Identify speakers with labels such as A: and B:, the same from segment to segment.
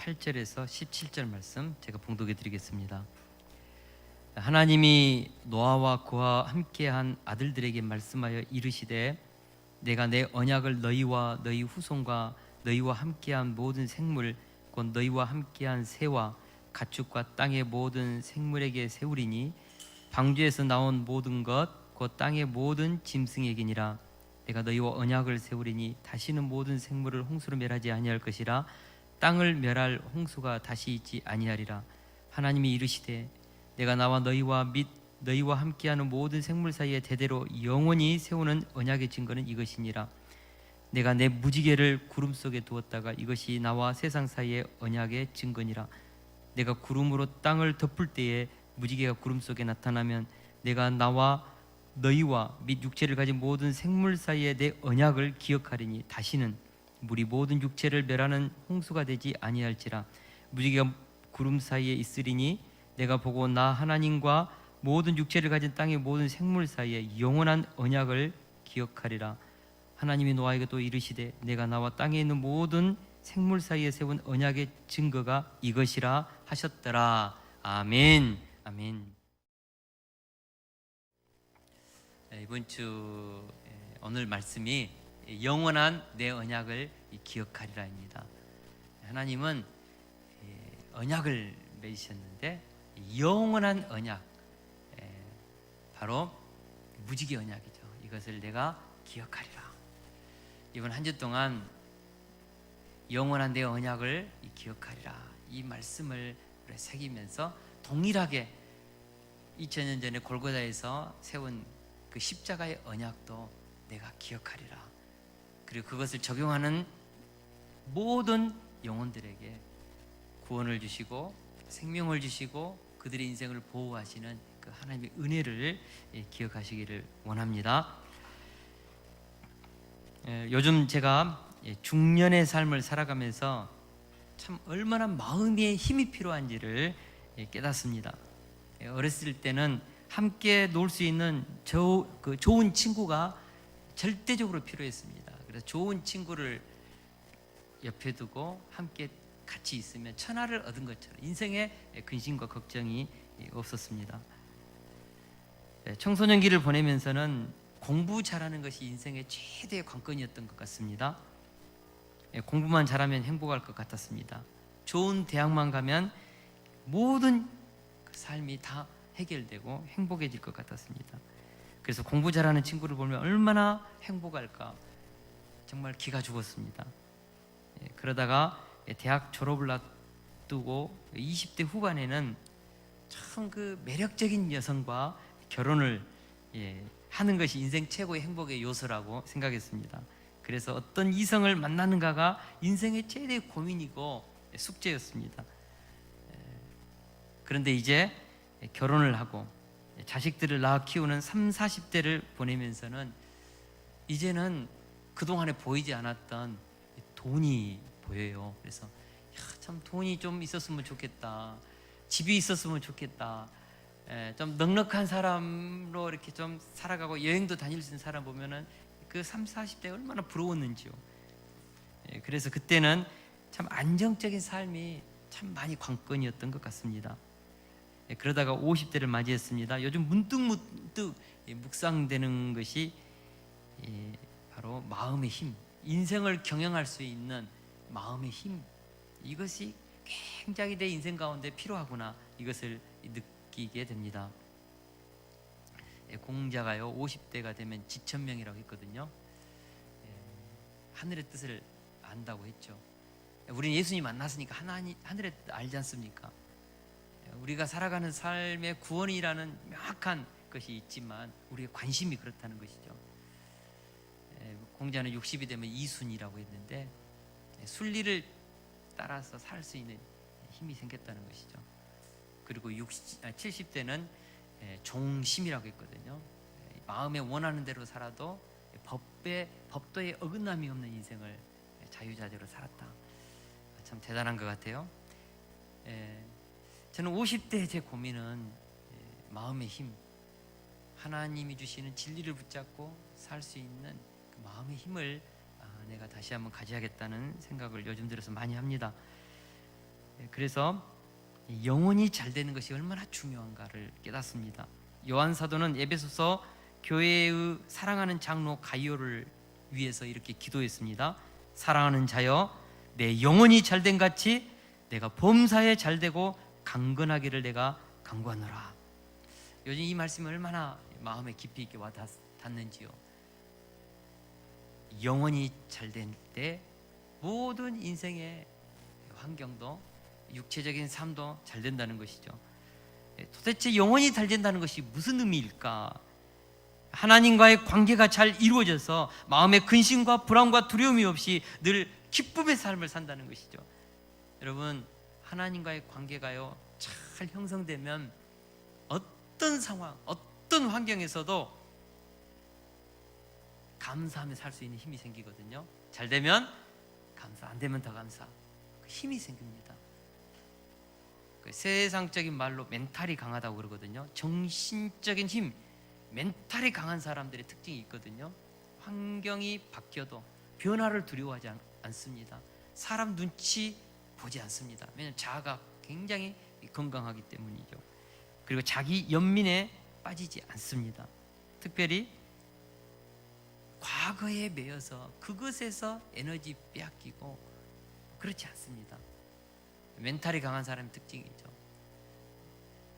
A: 8절에서 17절 말씀 제가 봉독해 드리겠습니다. 하나님이 노아와 그와 함께한 아들들에게 말씀하여 이르시되 내가 내 언약을 너희와 너희 후손과 너희와 함께한 모든 생물 곧 너희와 함께한 새와 가축과 땅의 모든 생물에게 세우리니 방주에서 나온 모든 것 곧 땅의 모든 짐승에게니라. 내가 너희와 언약을 세우리니 다시는 모든 생물을 홍수로 멸하지 아니할 것이라. 땅을 멸할 홍수가 다시 있지 아니하리라. 하나님이 이르시되 내가 나와 너희와 및 너희와 함께하는 모든 생물 사이에 대대로 영원히 세우는 언약의 증거는 이것이니라. 내가 내 무지개를 구름 속에 두었다가 이것이 나와 세상 사이의 언약의 증거니라. 내가 구름으로 땅을 덮을 때에 무지개가 구름 속에 나타나면 내가 나와 너희와 및 육체를 가진 모든 생물 사이에 내 언약을 기억하리니 다시는 물이 모든 육체를 멸하는 홍수가 되지 아니할지라. 무지개가 구름 사이에 있으리니 내가 보고 나 하나님과 모든 육체를 가진 땅의 모든 생물 사이에 영원한 언약을 기억하리라. 하나님이 노아에게 또 이르시되 내가 나와 땅에 있는 모든 생물 사이에 세운 언약의 증거가 이것이라 하셨더라. 아멘. 아멘. 이번 주 오늘 말씀이 영원한 내 언약을 기억하리라입니다. 하나님은 언약을 맺으셨는데 영원한 언약, 바로 무지개 언약이죠. 이것을 내가 기억하리라. 이번 한 주 동안 영원한 내 언약을 기억하리라, 이 말씀을 새기면서 동일하게 2000년 전에 골고다에서 세운 그 십자가의 언약도 내가 기억하리라. 그리고 그것을 적용하는 모든 영혼들에게 구원을 주시고 생명을 주시고 그들의 인생을 보호하시는 그 하나님의 은혜를 기억하시기를 원합니다. 요즘 제가 중년의 삶을 살아가면서 참 얼마나 마음의 힘이 필요한지를 깨닫습니다. 어렸을 때는 함께 놀 수 있는 좋은 친구가 절대적으로 필요했습니다. 그래서 좋은 친구를 옆에 두고 함께 같이 있으면 천하를 얻은 것처럼 인생에 근심과 걱정이 없었습니다. 청소년기를 보내면서는 공부 잘하는 것이 인생의 최대의 관건이었던 것 같습니다. 공부만 잘하면 행복할 것 같았습니다. 좋은 대학만 가면 모든 삶이 다 해결되고 행복해질 것 같았습니다. 그래서 공부 잘하는 친구를 보면 얼마나 행복할까, 정말 기가 죽었습니다. 그러다가 대학 졸업을 앞두고 20대 후반에는 참 그 매력적인 여성과 결혼을 하는 것이 인생 최고의 행복의 요소라고 생각했습니다. 그래서 어떤 이성을 만나는가가 인생의 최대의 고민이고 숙제였습니다. 그런데 이제 결혼을 하고 자식들을 낳아 키우는 30, 40대를 보내면서는 이제는 그동안에 보이지 않았던 돈이 보여요. 그래서 참 돈이 좀 있었으면 좋겠다, 집이 있었으면 좋겠다, 좀 넉넉한 사람으로 이렇게 좀 살아가고 여행도 다닐 수 있는 사람 보면은 그 30, 40대 얼마나 부러웠는지요. 그래서 그때는 참 안정적인 삶이 참 많이 관건이었던 것 같습니다. 그러다가 50대를 맞이했습니다. 요즘 문득 묵상되는 것이 바로 마음의 힘, 인생을 경영할 수 있는 마음의 힘, 이것이 굉장히 내 인생 가운데 필요하구나, 이것을 느끼게 됩니다. 공자가요 50대가 되면 지천명이라고 했거든요. 하늘의 뜻을 안다고 했죠. 우리는 예수님 만났으니까 하늘의 뜻 알지 않습니까? 우리가 살아가는 삶의 구원이라는 명확한 것이 있지만 우리의 관심이 그렇다는 것이죠. 공자는 60이 되면 이순이라고 했는데 순리를 따라서 살 수 있는 힘이 생겼다는 것이죠. 그리고 70대는 종심이라고 했거든요. 마음에 원하는 대로 살아도 법도에 어긋남이 없는 인생을 자유자재로 살았다. 참 대단한 것 같아요. 저는 50대 제 고민은 마음의 힘, 하나님이 주시는 진리를 붙잡고 살 수 있는 그 마음의 힘을 내가 다시 한번 가져야겠다는 생각을 요즘 들어서 많이 합니다. 그래서 영혼이 잘 되는 것이 얼마나 중요한가를 깨닫습니다. 요한 사도는 에베소서 교회의 사랑하는 장로 가이오를 위해서 이렇게 기도했습니다. 사랑하는 자여, 내 영혼이 잘된 같이 내가 범사에 잘되고 강건하기를 내가 간구하노라. 요즘 이 말씀이 얼마나 마음에 깊이 있게 와닿는지요. 영혼이 잘될 때 모든 인생의 환경도 육체적인 삶도 잘 된다는 것이죠. 도대체 영혼이 잘 된다는 것이 무슨 의미일까? 하나님과의 관계가 잘 이루어져서 마음의 근심과 불안과 두려움이 없이 늘 기쁨의 삶을 산다는 것이죠. 여러분, 하나님과의 관계가요 잘 형성되면 어떤 상황, 어떤 환경에서도 감사하며 살 수 있는 힘이 생기거든요. 잘 되면 감사, 안 되면 더 감사, 그 힘이 생깁니다. 그 세상적인 말로 멘탈이 강하다고 그러거든요. 정신적인 힘, 멘탈이 강한 사람들의 특징이 있거든요. 환경이 바뀌어도 변화를 두려워하지 않습니다. 사람 눈치 보지 않습니다. 왜냐하면 자아가 굉장히 건강하기 때문이죠. 그리고 자기 연민에 빠지지 않습니다. 특별히 과거에 매여서 그것에서 에너지 빼앗기고 그렇지 않습니다. 멘탈이 강한 사람의 특징이죠.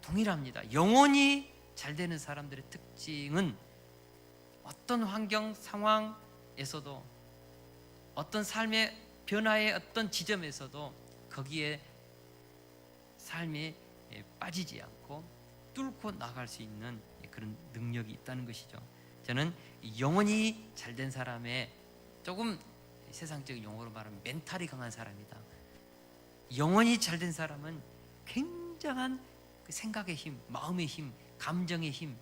A: 동일합니다. 영혼이 잘 되는 사람들의 특징은 어떤 환경 상황에서도 어떤 삶의 변화의 어떤 지점에서도 거기에 삶에 빠지지 않고 뚫고 나갈 수 있는 그런 능력이 있다는 것이죠. 저는 영혼이 잘된 사람의 조금 세상적인 용어로 말하면 멘탈이 강한 사람이다. 영혼이 잘된 사람은 굉장한 그 생각의 힘, 마음의 힘, 감정의 힘,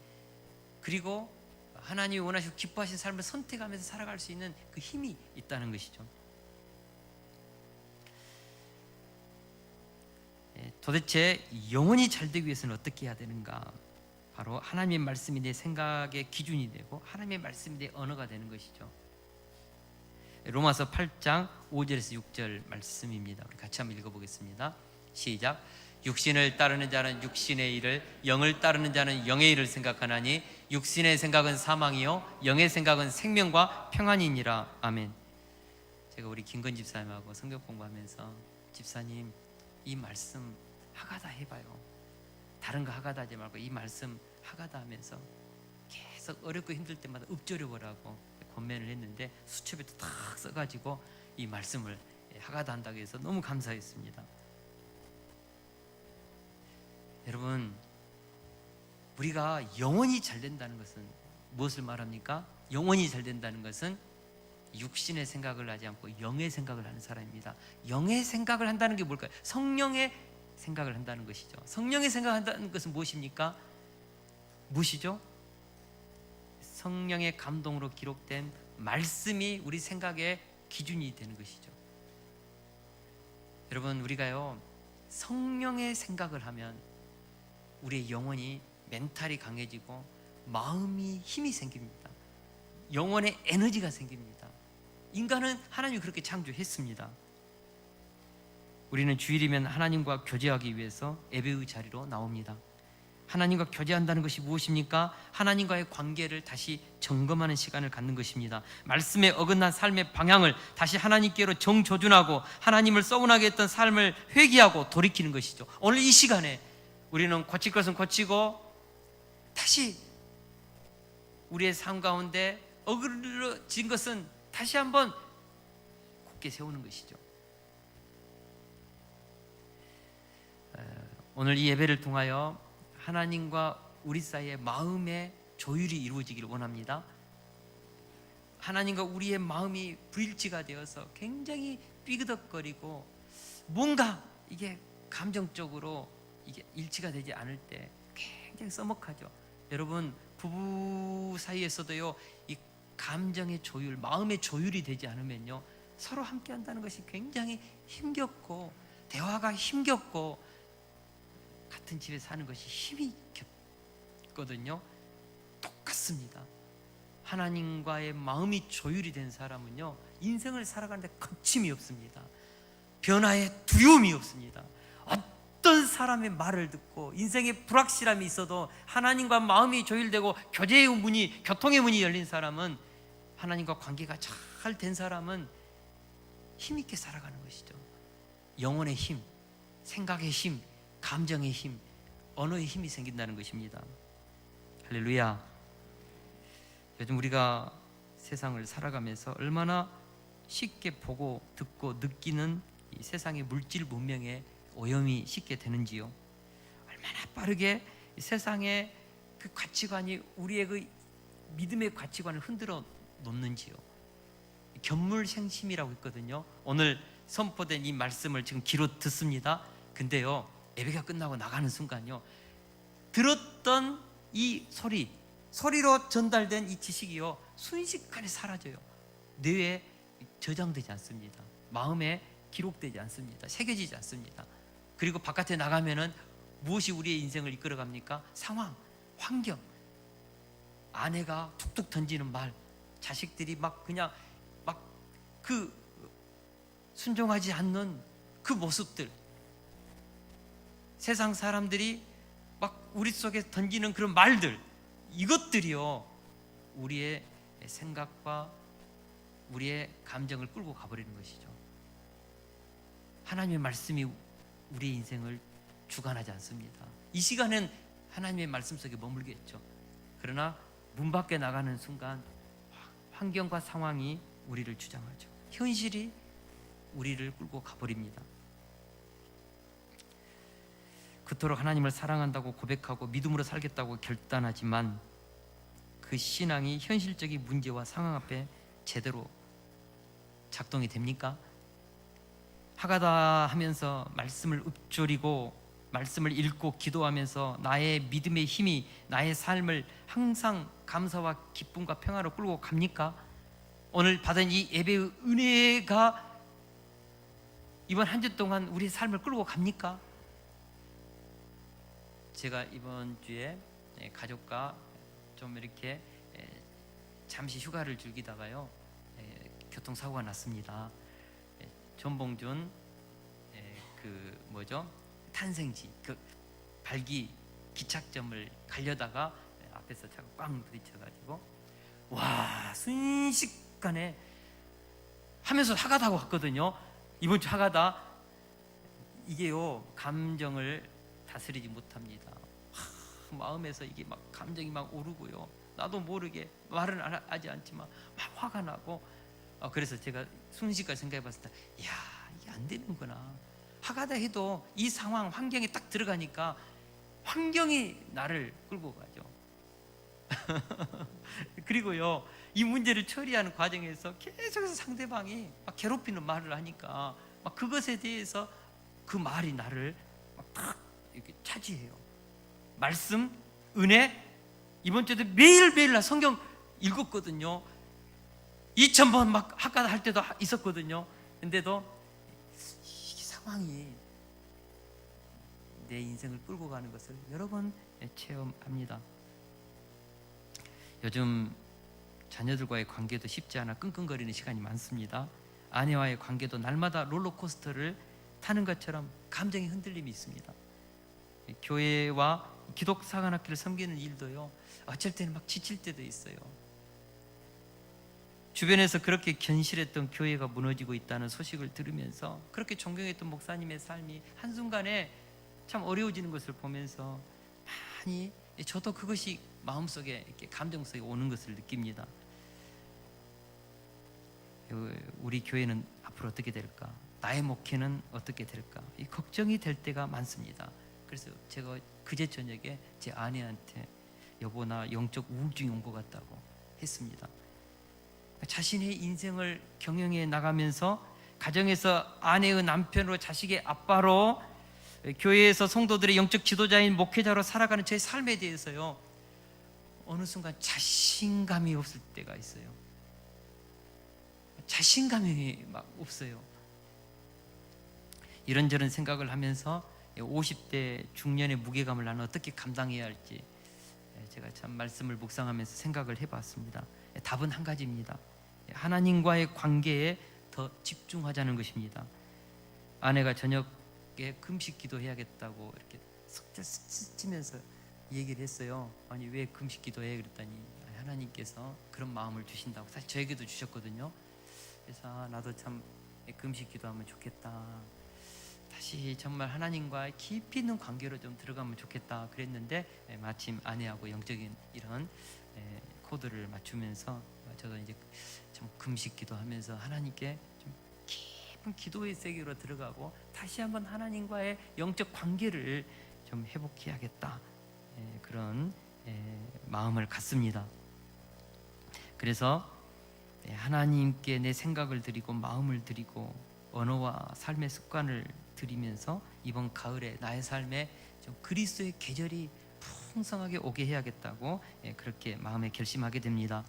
A: 그리고 하나님이 원하시고 기뻐하신 삶을 선택하면서 살아갈 수 있는 그 힘이 있다는 것이죠. 도대체 영혼이 잘 되기 위해서는 어떻게 해야 되는가? 바로 하나님의 말씀이 내 생각의 기준이 되고 하나님의 말씀이 내 언어가 되는 것이죠. 로마서 8장 5절에서 6절 말씀입니다. 우리 같이 한번 읽어보겠습니다. 시작. 육신을 따르는 자는 육신의 일을, 영을 따르는 자는 영의 일을 생각하나니 육신의 생각은 사망이요 영의 생각은 생명과 평안이니라. 아멘. 제가 우리 김건 집사님하고 성경 공부하면서, 집사님 이 말씀 하가다 해봐요. 다른 거 하가다 하지 말고 이 말씀 하가다 하면서 계속 어렵고 힘들 때마다 읊조려보라고 권면을 했는데 수첩에도 탁 써가지고 이 말씀을 하가다 한다고 해서 너무 감사했습니다. 여러분, 우리가 영혼이 잘 된다는 것은 무엇을 말합니까? 영혼이 잘 된다는 것은 육신의 생각을 하지 않고 영의 생각을 하는 사람입니다. 영의 생각을 한다는 게 뭘까요? 성령의 생각을 한다는 것이죠. 성령의 생각을 한다는 것은 무엇입니까? 무엇이죠? 성령의 감동으로 기록된 말씀이 우리 생각의 기준이 되는 것이죠. 여러분, 우리가요 성령의 생각을 하면 우리의 영혼이 멘탈이 강해지고 마음이 힘이 생깁니다. 영혼의 에너지가 생깁니다. 인간은 하나님이 그렇게 창조했습니다. 우리는 주일이면 하나님과 교제하기 위해서 예배의 자리로 나옵니다. 하나님과 교제한다는 것이 무엇입니까? 하나님과의 관계를 다시 점검하는 시간을 갖는 것입니다. 말씀에 어긋난 삶의 방향을 다시 하나님께로 정조준하고 하나님을 서운하게 했던 삶을 회개하고 돌이키는 것이죠. 오늘 이 시간에 우리는 고칠 것은 고치고 다시 우리의 삶 가운데 어그러진 것은 다시 한번 굳게 세우는 것이죠. 오늘 이 예배를 통하여 하나님과 우리 사이의 마음의 조율이 이루어지기를 원합니다. 하나님과 우리의 마음이 불일치가 되어서 굉장히 삐그덕거리고 뭔가 이게 감정적으로 이게 일치가 되지 않을 때 굉장히 써먹하죠. 여러분, 부부 사이에서도요 이 감정의 조율, 마음의 조율이 되지 않으면요 서로 함께 한다는 것이 굉장히 힘겹고 대화가 힘겹고 같은 집에 사는 것이 힘이 겹거든요. 똑같습니다. 하나님과의 마음이 조율이 된 사람은요 인생을 살아가는데 거침이 없습니다. 변화에 두려움이 없습니다. 어떤 사람의 말을 듣고 인생에 불확실함이 있어도 하나님과 마음이 조율되고 교통의 문이 열린 사람은, 하나님과 관계가 잘 된 사람은 힘있게 살아가는 것이죠. 영혼의 힘, 생각의 힘, 감정의 힘, 언어의 힘이 생긴다는 것입니다. 할렐루야. 요즘 우리가 세상을 살아가면서 얼마나 쉽게 보고 듣고 느끼는 이 세상의 물질 문명에 오염이 쉽게 되는지요. 얼마나 빠르게 세상의 그 가치관이 우리의 그 믿음의 가치관을 흔들어 놓는지요. 견물생심이라고 했거든요. 오늘 선포된 이 말씀을 지금 귀로 듣습니다. 근데요, 예배가 끝나고 나가는 순간요, 들었던 이 소리로 전달된 이 지식이요, 순식간에 사라져요. 뇌에 저장되지 않습니다. 마음에 기록되지 않습니다. 새겨지지 않습니다. 그리고 바깥에 나가면은 무엇이 우리의 인생을 이끌어갑니까? 상황, 환경, 아내가 툭툭 던지는 말, 자식들이 막 그냥 막 그 순종하지 않는 그 모습들, 세상 사람들이 막 우리 속에 던지는 그런 말들, 이것들이요, 우리의 생각과 우리의 감정을 끌고 가버리는 것이죠. 하나님의 말씀이 우리의 인생을 주관하지 않습니다. 이 시간은 하나님의 말씀 속에 머물겠죠. 그러나 문 밖에 나가는 순간 환경과 상황이 우리를 주장하죠. 현실이 우리를 끌고 가버립니다. 그토록 하나님을 사랑한다고 고백하고 믿음으로 살겠다고 결단하지만 그 신앙이 현실적인 문제와 상황 앞에 제대로 작동이 됩니까? 하가다 하면서 말씀을 읊조리고 말씀을 읽고 기도하면서 나의 믿음의 힘이 나의 삶을 항상 감사와 기쁨과 평화로 끌고 갑니까? 오늘 받은 이 예배의 은혜가 이번 한 주 동안 우리의 삶을 끌고 갑니까? 제가 이번 주에 가족과 좀 이렇게 잠시 휴가를 즐기다가요, 교통사고가 났습니다. 전봉준 탄생지 그 발기 기착점을 가려다가 앞에서 차가 꽝 부딪혀가지고, 와, 순식간에 하면서 하가다고 갔거든요. 이번 주 하가다, 이게요, 감정을 다스리지 못합니다. 마음에서 이게 막 감정이 막 오르고요, 나도 모르게 말은 하지 않지만 막 화가 나고, 그래서 제가 순식간에 생각해 봤을 때, 이야, 이게 안 되는구나. 하가다 해도 이 상황, 환경에 딱 들어가니까 환경이 나를 끌고 가죠. 그리고요, 이 문제를 처리하는 과정에서 계속해서 상대방이 막 괴롭히는 말을 하니까 막 그것에 대해서 그 말이 나를 막 탁 이렇게 차지해요. 말씀, 은혜, 이번 주에도 매일매일 나 성경 읽었거든요. 2000번 막 하가다 할 때도 있었거든요. 근데도 이 상황이 내 인생을 끌고 가는 것을 여러 번 체험합니다. 요즘 자녀들과의 관계도 쉽지 않아 끙끙거리는 시간이 많습니다. 아내와의 관계도 날마다 롤러코스터를 타는 것처럼 감정의 흔들림이 있습니다. 교회와 기독 사관학교를 섬기는 일도요, 어쩔 때는 막 지칠 때도 있어요. 주변에서 그렇게 견실했던 교회가 무너지고 있다는 소식을 들으면서 그렇게 존경했던 목사님의 삶이 한순간에 참 어려워지는 것을 보면서 많이 저도 그것이 마음속에 이렇게 감정 속에 오는 것을 느낍니다. 우리 교회는 앞으로 어떻게 될까? 나의 목회는 어떻게 될까? 이 걱정이 될 때가 많습니다. 그래서 제가 그제 저녁에 제 아내한테, 여보, 나 영적 우울증이 온 것 같다고 했습니다. 자신의 인생을 경영해 나가면서 가정에서 아내의 남편으로, 자식의 아빠로, 교회에서 성도들의 영적 지도자인 목회자로 살아가는 저의 삶에 대해서요, 어느 순간 자신감이 없을 때가 있어요. 자신감이 막 없어요. 이런저런 생각을 하면서 50대 중년의 무게감을 나는 어떻게 감당해야 할지 제가 참 말씀을 묵상하면서 생각을 해봤습니다. 답은 한 가지입니다. 하나님과의 관계에 더 집중하자는 것입니다. 아내가 저녁 저녁에 금식 기도해야겠다고 이렇게 석자 스치면서 얘기를 했어요. 아니 왜 금식 기도해? 그랬더니 하나님께서 그런 마음을 주신다고. 사실 저에게도 주셨거든요. 그래서 나도 참 금식 기도하면 좋겠다, 다시 정말 하나님과 깊이 있는 관계로 좀 들어가면 좋겠다 그랬는데, 마침 아내하고 영적인 이런 코드를 맞추면서 저도 이제 좀 금식 기도하면서 하나님께 좀 깊은 기도의 세계로 들어가고 다시 한번 하나님과의 영적 관계를 좀 회복해야겠다, 그런 마음을 갖습니다. 그래서 하나님께 내 생각을 드리고 마음을 드리고 언어와 삶의 습관을 드리면서 이번 가을에 나의 삶에 좀 그리스도의 계절이 풍성하게 오게 해야겠다고 그렇게 마음에 결심하게 됩니다.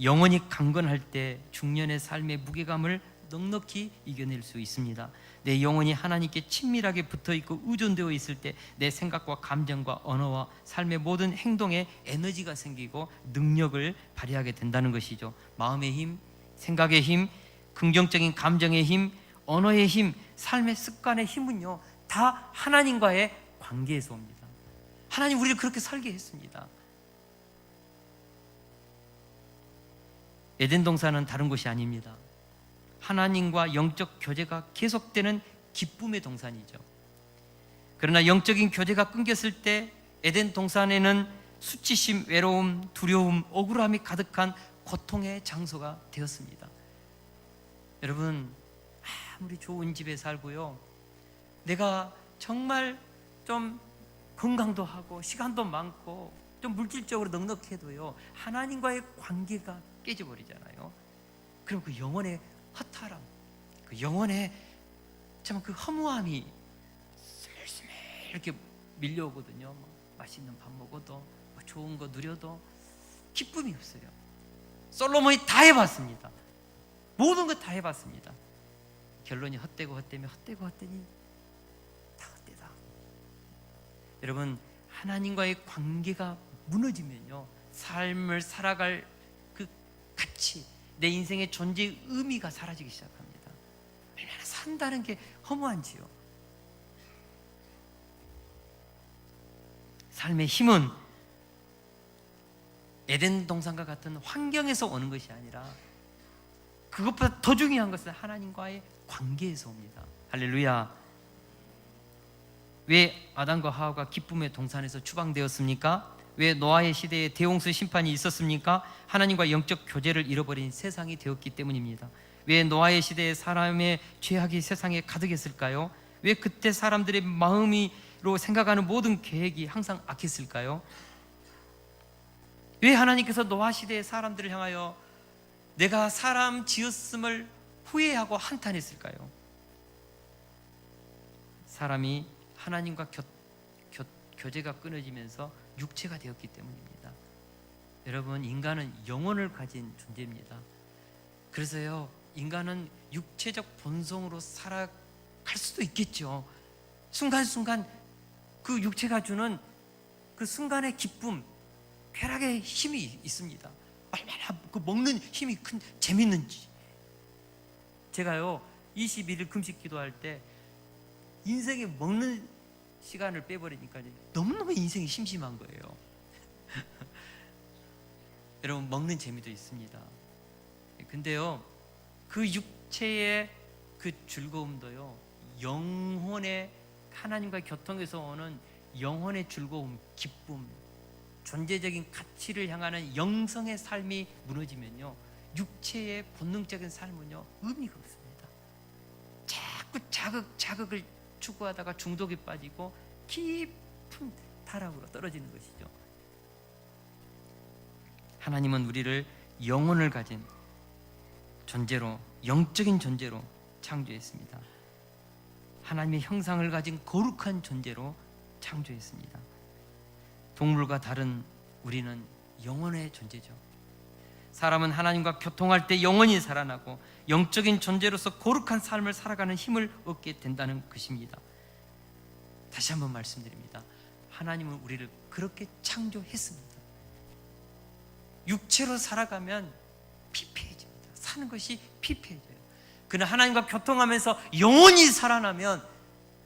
A: 영혼이 강건할 때 중년의 삶의 무게감을 넉넉히 이겨낼 수 있습니다. 내 영혼이 하나님께 친밀하게 붙어있고 의존되어 있을 때 내 생각과 감정과 언어와 삶의 모든 행동에 에너지가 생기고 능력을 발휘하게 된다는 것이죠. 마음의 힘, 생각의 힘, 긍정적인 감정의 힘, 언어의 힘, 삶의 습관의 힘은요 다 하나님과의 관계에서 옵니다. 하나님 우리를 그렇게 살게 했습니다. 에덴 동산은 다른 곳이 아닙니다. 하나님과 영적 교제가 계속되는 기쁨의 동산이죠. 그러나 영적인 교제가 끊겼을 때 에덴 동산에는 수치심, 외로움, 두려움, 억울함이 가득한 고통의 장소가 되었습니다. 여러분, 아무리 좋은 집에 살고요, 내가 정말 좀 건강도 하고 시간도 많고 좀 물질적으로 넉넉해도요, 하나님과의 관계가 깨져버리잖아요. 그럼 그 영혼의 허탈함, 그 영혼의 참 그 허무함이 슬슬 이렇게 밀려오거든요. 맛있는 밥 먹어도 좋은 거 누려도 기쁨이 없어요. 솔로몬이 다 해봤습니다. 모든 거 다 해봤습니다. 결론이 헛되고 헛되며 헛되고 헛되니 다 헛되다. 여러분, 하나님과의 관계가 무너지면요, 삶을 살아갈 그 가치, 내 인생의 존재의 의미가 사라지기 시작합니다. 얼마나 산다는 게 허무한지요. 삶의 힘은 에덴 동산과 같은 환경에서 오는 것이 아니라 그것보다 더 중요한 것은 하나님과의 관계에서 옵니다. 할렐루야. 왜 아담과 하와가 기쁨의 동산에서 추방되었습니까? 왜 노아의 시대에 대홍수 심판이 있었습니까? 하나님과 영적 교제를 잃어버린 세상이 되었기 때문입니다. 왜 노아의 시대에 사람의 죄악이 세상에 가득했을까요? 왜 그때 사람들의 마음으로 생각하는 모든 계획이 항상 악했을까요? 왜 하나님께서 노아 시대의 사람들을 향하여 내가 사람 지었음을 후회하고 한탄했을까요? 사람이 하나님과 교제가 끊어지면서 육체가 되었기 때문입니다. 여러분, 인간은 영혼을 가진 존재입니다. 그래서요, 인간은 육체적 본성으로 살아갈 수도 있겠죠. 순간순간 그 육체가 주는 그 순간의 기쁨, 쾌락의 힘이 있습니다. 얼마나 그 먹는 힘이 큰 재밌는지. 제가요 21일 금식 기도할 때 인생에 먹는 시간을 빼버리니까 너무너무 인생이 심심한 거예요. 여러분, 먹는 재미도 있습니다. 근데요, 그 육체의 그 즐거움도요, 영혼의 하나님과 교통에서 오는 영혼의 즐거움, 기쁨, 존재적인 가치를 향하는 영성의 삶이 무너지면요, 육체의 본능적인 삶은요 의미가 없습니다. 자꾸 자극을 추구하다가 중독에 빠지고 깊은 타락으로 떨어지는 것이죠. 하나님은 우리를 영혼을 가진 존재로, 영적인 존재로 창조했습니다. 하나님의 형상을 가진 거룩한 존재로 창조했습니다. 동물과 다른 우리는 영혼의 존재죠. 사람은 하나님과 교통할 때 영혼이 살아나고 영적인 존재로서 거룩한 삶을 살아가는 힘을 얻게 된다는 것입니다. 다시 한번 말씀드립니다. 하나님은 우리를 그렇게 창조했습니다. 육체로 살아가면 피폐해집니다. 사는 것이 피폐해져요. 그러나 하나님과 교통하면서 영혼이 살아나면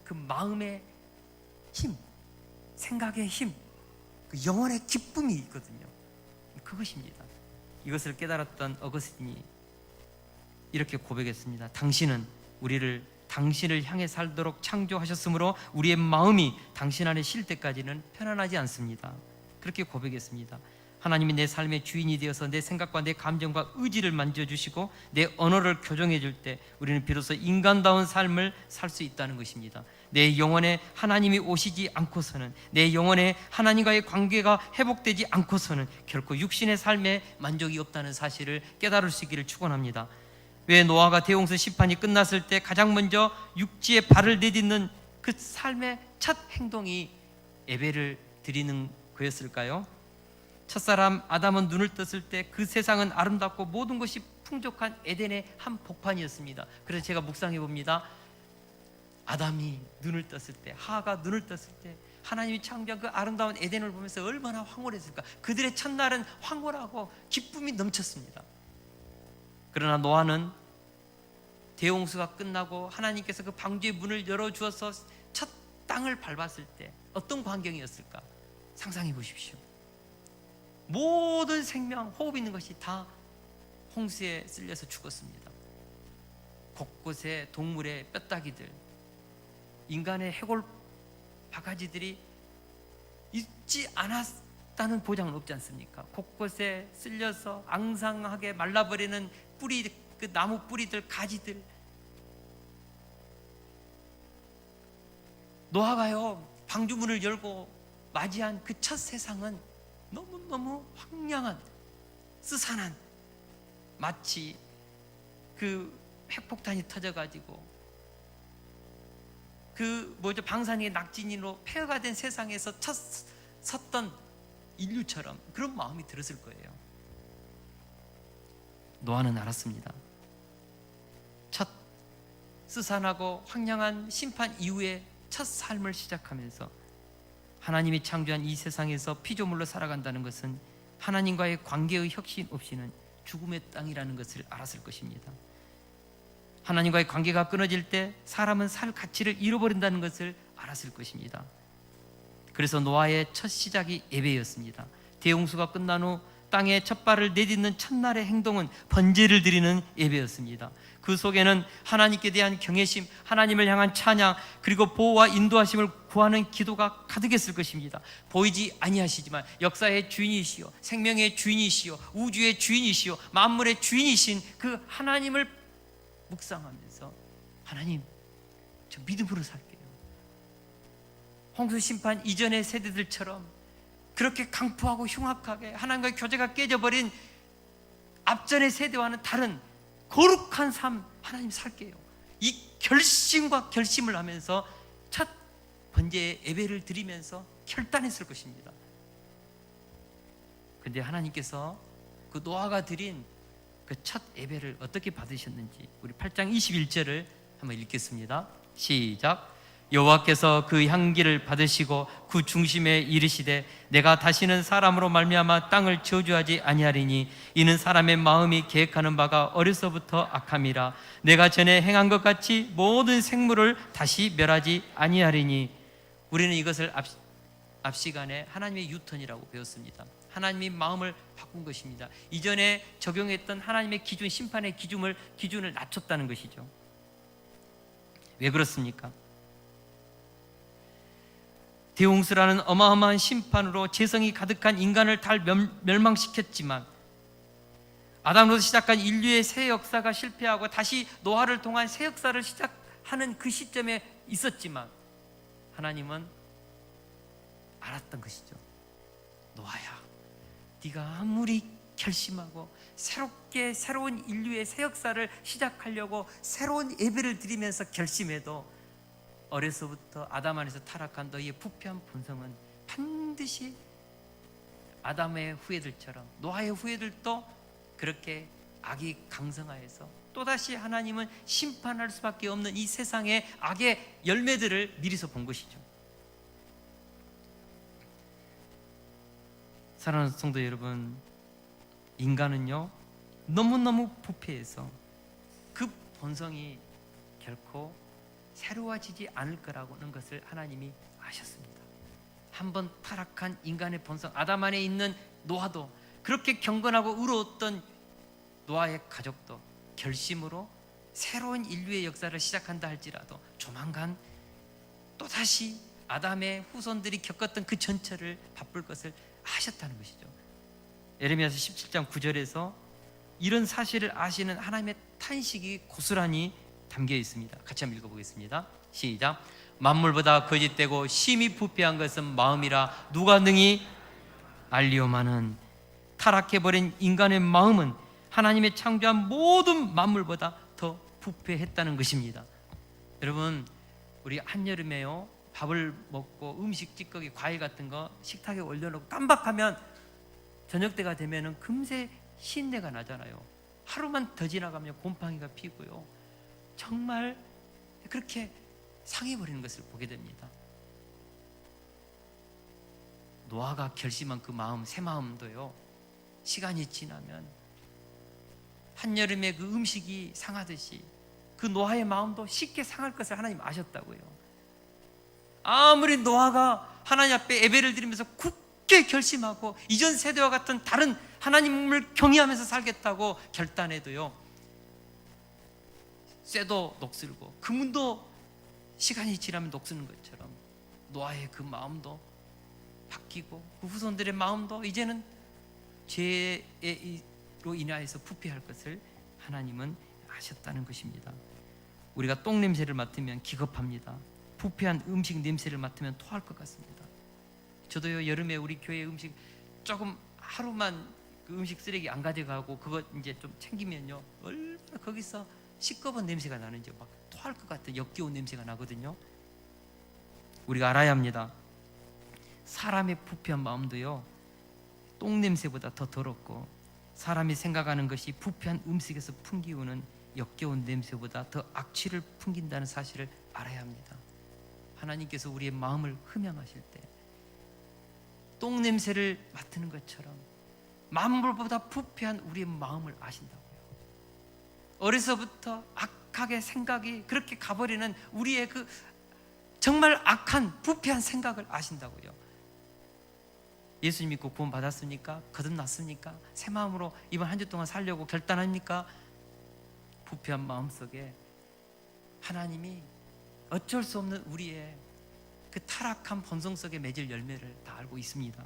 A: 그 마음의 힘, 생각의 힘, 그 영혼의 기쁨이 있거든요. 그것입니다. 이것을 깨달았던 어거스틴이 이렇게 고백했습니다. 당신은 우리를 당신을 향해 살도록 창조하셨으므로 우리의 마음이 당신 안에 쉴 때까지는 편안하지 않습니다. 그렇게 고백했습니다. 하나님이 내 삶의 주인이 되어서 내 생각과 내 감정과 의지를 만져주시고 내 언어를 교정해 줄 때 우리는 비로소 인간다운 삶을 살 수 있다는 것입니다. 내 영혼에 하나님이 오시지 않고서는, 내 영혼에 하나님과의 관계가 회복되지 않고서는 결코 육신의 삶에 만족이 없다는 사실을 깨달을 수 있기를 축원합니다. 왜 노아가 대홍수 심판이 끝났을 때 가장 먼저 육지에 발을 내딛는 그 삶의 첫 행동이 예배를 드리는 거였을까요? 첫사람 아담은 눈을 떴을 때 그 세상은 아름답고 모든 것이 풍족한 에덴의 한 복판이었습니다. 그래서 제가 묵상해 봅니다. 아담이 눈을 떴을 때, 하하가 눈을 떴을 때 하나님이 창조한 그 아름다운 에덴을 보면서 얼마나 황홀했을까. 그들의 첫날은 황홀하고 기쁨이 넘쳤습니다. 그러나 노아는 대홍수가 끝나고 하나님께서 그 방주의 문을 열어주어서 첫 땅을 밟았을 때 어떤 광경이었을까? 상상해 보십시오. 모든 생명, 호흡 있는 것이 다 홍수에 쓸려서 죽었습니다. 곳곳에 동물의 뼈다귀들, 인간의 해골 바가지들이 있지 않았다는 보장은 없지 않습니까? 곳곳에 쓸려서 앙상하게 말라버리는 뿌리, 그 나무 뿌리들, 가지들. 노아가요 방주문을 열고 맞이한 그 첫 세상은 너무너무 황량한, 스산한, 마치 그 핵폭탄이 터져가지고 그 방사능의 낙진으로 폐허가 된 세상에서 첫 섰던 인류처럼 그런 마음이 들었을 거예요. 노아는 알았습니다. 첫 스산하고 황량한 심판 이후에 첫 삶을 시작하면서 하나님이 창조한 이 세상에서 피조물로 살아간다는 것은 하나님과의 관계의 혁신 없이는 죽음의 땅이라는 것을 알았을 것입니다. 하나님과의 관계가 끊어질 때 사람은 살 가치를 잃어버린다는 것을 알았을 것입니다. 그래서 노아의 첫 시작이 예배였습니다. 대홍수가 끝난 후 땅에 첫 발을 내딛는 첫날의 행동은 번제를 드리는 예배였습니다. 그 속에는 하나님께 대한 경외심, 하나님을 향한 찬양, 그리고 보호와 인도하심을 구하는 기도가 가득했을 것입니다. 보이지 아니하시지만 역사의 주인이시요, 생명의 주인이시요, 우주의 주인이시요, 만물의 주인이신 그 하나님을 묵상하면서, 하나님, 저 믿음으로 살게요. 홍수 심판 이전의 세대들처럼 그렇게 강포하고 흉악하게 하나님과의 교제가 깨져버린 앞전의 세대와는 다른 거룩한 삶 하나님 살게요. 이 결심과 결심을 하면서 첫 번제의 예배를 드리면서 결단했을 것입니다. 그런데 하나님께서 그 노아가 드린 그 첫 예배를 어떻게 받으셨는지 우리 8장 21절을 한번 읽겠습니다. 시작. 여호와께서 그 향기를 받으시고 그 중심에 이르시되 내가 다시는 사람으로 말미암아 땅을 저주하지 아니하리니 이는 사람의 마음이 계획하는 바가 어려서부터 악함이라. 내가 전에 행한 것 같이 모든 생물을 다시 멸하지 아니하리니. 우리는 이것을 앞 시간에 하나님의 유턴이라고 배웠습니다. 하나님이 마음을 바꾼 것입니다. 이전에 적용했던 하나님의 기준, 심판의 기준을 낮췄다는 것이죠. 왜 그렇습니까? 대홍수라는 어마어마한 심판으로 죄성이 가득한 인간을 다 멸망시켰지만 아담으로부터 시작한 인류의 새 역사가 실패하고 다시 노아를 통한 새 역사를 시작하는 그 시점에 있었지만 하나님은 알았던 것이죠. 노아야, 네가 아무리 결심하고 새롭게 새로운 인류의 새 역사를 시작하려고 새로운 예배를 드리면서 결심해도 어려서부터 아담 안에서 타락한 너희의 부패한 본성은 반드시 아담의 후예들처럼, 노아의 후예들도 그렇게 악이 강성하여서 또다시 하나님은 심판할 수밖에 없는 이 세상의 악의 열매들을 미리서 본 것이죠. 사랑하는 성도 여러분, 인간은요 너무너무 부패해서 그 본성이 결코 새로워지지 않을 거라는 것을 하나님이 아셨습니다. 한번 타락한 인간의 본성 아담 안에 있는 노아도, 그렇게 경건하고 의로웠던 노아의 가족도 결심으로 새로운 인류의 역사를 시작한다 할지라도 조만간 또다시 아담의 후손들이 겪었던 그 전철을 바쁠 것을 아셨다는 것이죠. 예레미야서 17장 9절에서 이런 사실을 아시는 하나님의 탄식이 고스란히 담겨 있습니다. 같이 한번 읽어보겠습니다. 시작. 만물보다 거짓되고 심히 부패한 것은 마음이라 누가 능히 알리오마는. 타락해버린 인간의 마음은 하나님의 창조한 모든 만물보다 더 부패했다는 것입니다. 여러분, 우리 한여름에요, 밥을 먹고 음식 찌꺼기 과일 같은 거 식탁에 올려놓고 깜박하면 저녁 때가 되면은 금세 신내가 나잖아요. 하루만 더 지나가면 곰팡이가 피고요, 정말 그렇게 상해버리는 것을 보게 됩니다. 노아가 결심한 그 마음, 새 마음도요, 시간이 지나면 한여름에 그 음식이 상하듯이 그 노아의 마음도 쉽게 상할 것을 하나님 아셨다고요. 아무리 노아가 하나님 앞에 예배를 드리면서 굳게 결심하고 이전 세대와 같은 다른 하나님을 경외하면서 살겠다고 결단해도요, 쇠도 녹슬고 금은도 시간이 지나면 녹슬는 것처럼 노아의 그 마음도 바뀌고 그 후손들의 마음도 이제는 죄로 인하여서 부패할 것을 하나님은 아셨다는 것입니다. 우리가 똥 냄새를 맡으면 기겁합니다. 부패한 음식 냄새를 맡으면 토할 것 같습니다. 저도요, 여름에 우리 교회 음식 조금 하루만 그 음식 쓰레기 안 가져가고 그거 이제 좀 챙기면요, 얼마나 거기서 시꺼먼 냄새가 나는지 막 토할 것 같은 역겨운 냄새가 나거든요. 우리가 알아야 합니다. 사람의 부패한 마음도요, 똥 냄새보다 더 더럽고 사람이 생각하는 것이 부패한 음식에서 풍기우는 역겨운 냄새보다 더 악취를 풍긴다는 사실을 알아야 합니다. 하나님께서 우리의 마음을 흠양하실 때 똥 냄새를 맡는 것처럼 만물보다 부패한 우리의 마음을 아신다고요. 어려서부터 악하게 생각이 그렇게 가버리는 우리의 그 정말 악한 부패한 생각을 아신다고요. 예수님 믿고 구원 받았습니까? 거듭났습니까? 새 마음으로 이번 한 주 동안 살려고 결단합니까? 부패한 마음속에 하나님이 어쩔 수 없는 우리의 그 타락한 본성 속에 맺을 열매를 다 알고 있습니다.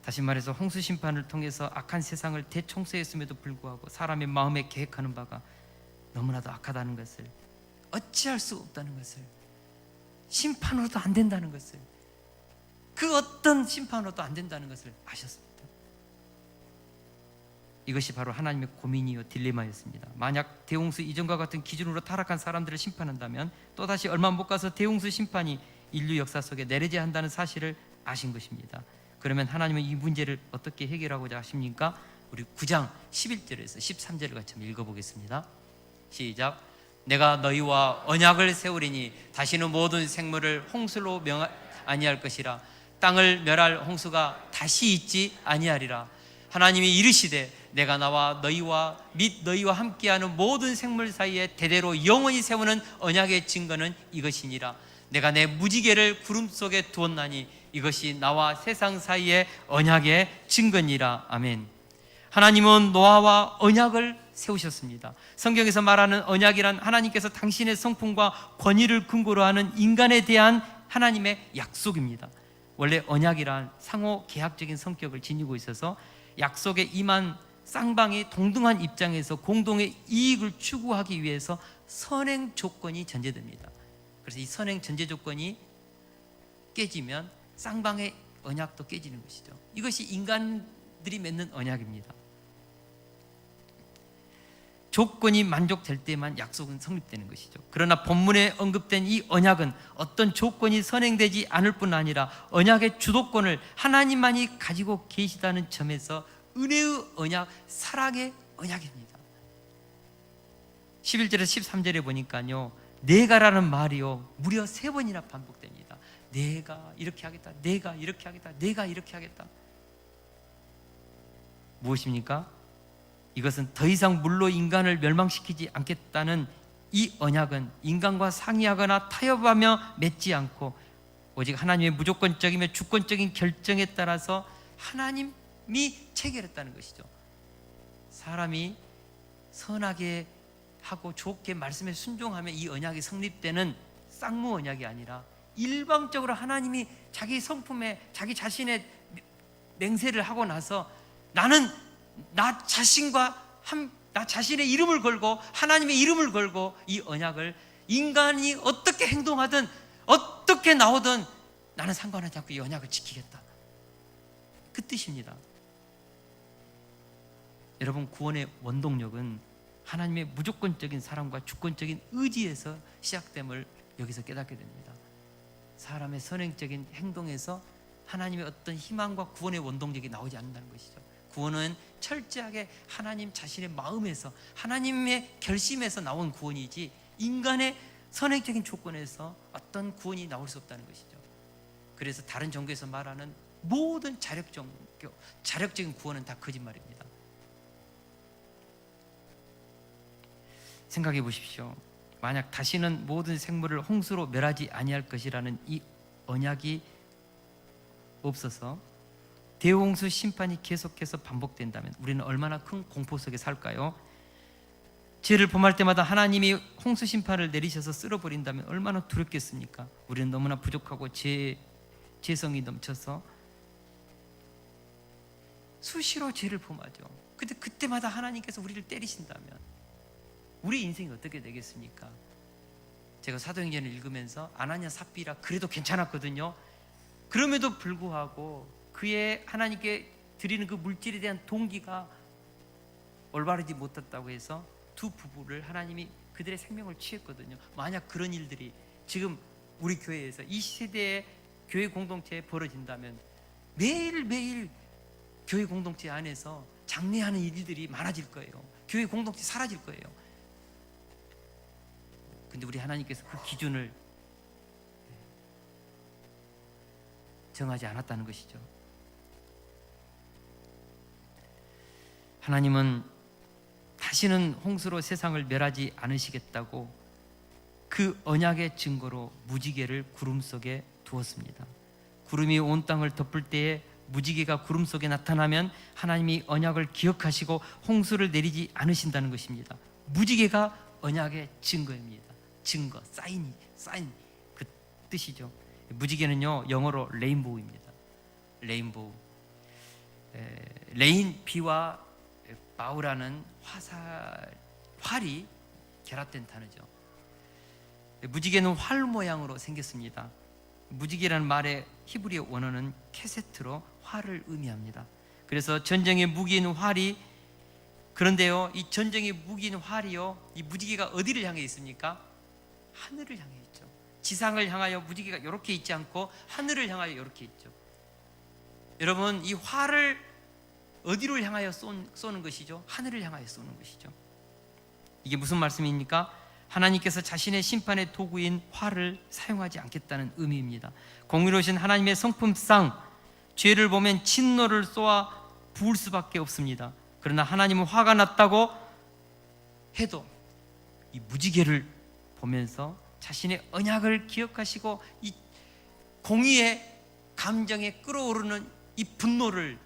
A: 다시 말해서 홍수 심판을 통해서 악한 세상을 대청소했음에도 불구하고 사람의 마음에 계획하는 바가 너무나도 악하다는 것을, 어찌할 수 없다는 것을, 심판으로도 안 된다는 것을, 그 어떤 심판으로도 안 된다는 것을 아셨습니다. 이것이 바로 하나님의 고민이요 딜레마였습니다. 만약 대홍수 이전과 같은 기준으로 타락한 사람들을 심판한다면 또다시 얼마 못 가서 대홍수 심판이 인류 역사 속에 내려져야 한다는 사실을 아신 것입니다. 그러면 하나님은 이 문제를 어떻게 해결하고자 하십니까? 우리 9장 11절에서 13절을 같이 한번 읽어보겠습니다. 시작. 내가 너희와 언약을 세우리니 다시는 모든 생물을 홍수로 아니할 것이라. 땅을 멸할 홍수가 다시 있지 아니하리라. 하나님이 이르시되 내가 나와 너희와 및 너희와 함께하는 모든 생물 사이에 대대로 영원히 세우는 언약의 증거는 이것이니라. 내가 내 무지개를 구름 속에 두었나니 이것이 나와 세상 사이의 언약의 증거니라. 아멘. 하나님은 노아와 언약을 세우셨습니다. 성경에서 말하는 언약이란 하나님께서 당신의 성품과 권위를 근거로 하는 인간에 대한 하나님의 약속입니다. 원래 언약이란 상호 계약적인 성격을 지니고 있어서 약속에 임한 쌍방이 동등한 입장에서 공동의 이익을 추구하기 위해서 선행 조건이 전제됩니다. 그래서 이 선행 전제 조건이 깨지면 쌍방의 언약도 깨지는 것이죠. 이것이 인간들이 맺는 언약입니다. 조건이 만족될 때만 약속은 성립되는 것이죠. 그러나 본문에 언급된 이 언약은 어떤 조건이 선행되지 않을 뿐 아니라 언약의 주도권을 하나님만이 가지고 계시다는 점에서 은혜의 언약, 사랑의 언약입니다. 11절에서 13절에 보니까요, 내가라는 말이요 무려 3번이나 반복됩니다. 내가 이렇게 하겠다, 내가 이렇게 하겠다, 내가 이렇게 하겠다. 무엇입니까? 이것은 더 이상 물로 인간을 멸망시키지 않겠다는 이 언약은 인간과 상의하거나 타협하며 맺지 않고 오직 하나님의 무조건적이며 주권적인 결정에 따라서 하나님이 체결했다는 것이죠. 사람이 선하게 하고 좋게 말씀에 순종하면 이 언약이 성립되는 쌍무 언약이 아니라 일방적으로 하나님이 자기 성품에 자기 자신의 맹세를 하고 나서 나는 나 자신의 이름을 걸고 하나님의 이름을 걸고 이 언약을 인간이 어떻게 행동하든 어떻게 나오든 나는 상관하지 않고 이 언약을 지키겠다, 그 뜻입니다. 여러분, 구원의 원동력은 하나님의 무조건적인 사랑과 주권적인 의지에서 시작됨을 여기서 깨닫게 됩니다. 사람의 선행적인 행동에서 하나님의 어떤 희망과 구원의 원동력이 나오지 않는다는 것이죠. 구원은 철저하게 하나님 자신의 마음에서 하나님의 결심에서 나온 구원이지 인간의 선행적인 조건에서 어떤 구원이 나올 수 없다는 것이죠. 그래서 다른 종교에서 말하는 모든 자력적인 구원은 다 거짓말입니다. 생각해 보십시오. 만약 다시는 모든 생물을 홍수로 멸하지 아니할 것이라는 이 언약이 없어서 대홍수 심판이 계속해서 반복된다면 우리는 얼마나 큰 공포 속에 살까요? 죄를 범할 때마다 하나님이 홍수 심판을 내리셔서 쓸어버린다면 얼마나 두렵겠습니까? 우리는 너무나 부족하고 죄성이 넘쳐서 수시로 죄를 범하죠. 근데 그때마다 하나님께서 우리를 때리신다면 우리 인생이 어떻게 되겠습니까? 제가 사도행전을 읽으면서 아나니아 삽비라 그래도 괜찮았거든요. 그럼에도 불구하고 그의 하나님께 드리는 그 물질에 대한 동기가 올바르지 못했다고 해서 두 부부를 하나님이 그들의 생명을 취했거든요. 만약 그런 일들이 지금 우리 교회에서 이 시대의 교회 공동체에 벌어진다면 매일매일 교회 공동체 안에서 장례하는 일들이 많아질 거예요. 교회 공동체 사라질 거예요. 근데 우리 하나님께서 그 기준을 정하지 않았다는 것이죠. 하나님은 다시는 홍수로 세상을 멸하지 않으시겠다고 그 언약의 증거로 무지개를 구름 속에 두었습니다. 구름이 온 땅을 덮을 때에 무지개가 구름 속에 나타나면 하나님이 언약을 기억하시고 홍수를 내리지 않으신다는 것입니다. 무지개가 언약의 증거입니다. 증거, 사인 그 뜻이죠. 무지개는요 영어로 레인보우입니다. 레인보우. 레인, 비와 바우라는 활이 결합된 단어죠. 무지개는 활 모양으로 생겼습니다. 무지개라는 말의 히브리 원어는 케세트로 활을 의미합니다. 그래서 전쟁의 무기인 활이, 그런데요 이 전쟁의 무기인 활이요 이 무지개가 어디를 향해 있습니까? 하늘을 향해 있죠. 지상을 향하여 무지개가 이렇게 있지 않고 하늘을 향하여 이렇게 있죠. 여러분, 이 활을 어디를 향하여 쏘는 것이죠? 하늘을 향하여 쏘는 것이죠. 이게 무슨 말씀입니까? 하나님께서 자신의 심판의 도구인 활을 사용하지 않겠다는 의미입니다. 공의로우신 하나님의 성품상 죄를 보면 진노를 쏘아 부을 수밖에 없습니다. 그러나 하나님은 화가 났다고 해도 이 무지개를 보면서 자신의 언약을 기억하시고 이 공의의 감정에 끌어오르는 이 분노를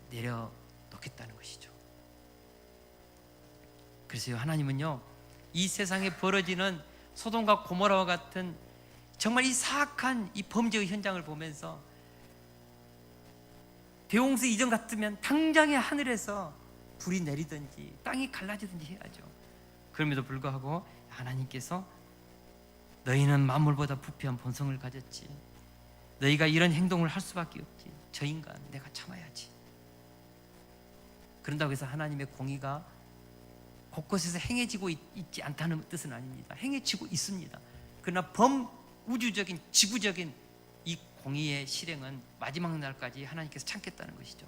A: 내려놓겠다는 것이죠. 그래서 하나님은요 이 세상에 벌어지는 소돔과 고모라와 같은 정말 이 사악한 이 범죄의 현장을 보면서 대홍수 이전 같으면 당장에 하늘에서 불이 내리든지 땅이 갈라지든지 해야죠. 그럼에도 불구하고 하나님께서 너희는 만물보다 부패한 본성을 가졌지, 너희가 이런 행동을 할 수밖에 없지, 저 인간 내가 참아야지. 그런다고 해서 하나님의 공의가 곳곳에서 행해지고 있지 않다는 뜻은 아닙니다. 행해지고 있습니다. 그러나 범우주적인 지구적인 이 공의의 실행은 마지막 날까지 하나님께서 참겠다는 것이죠.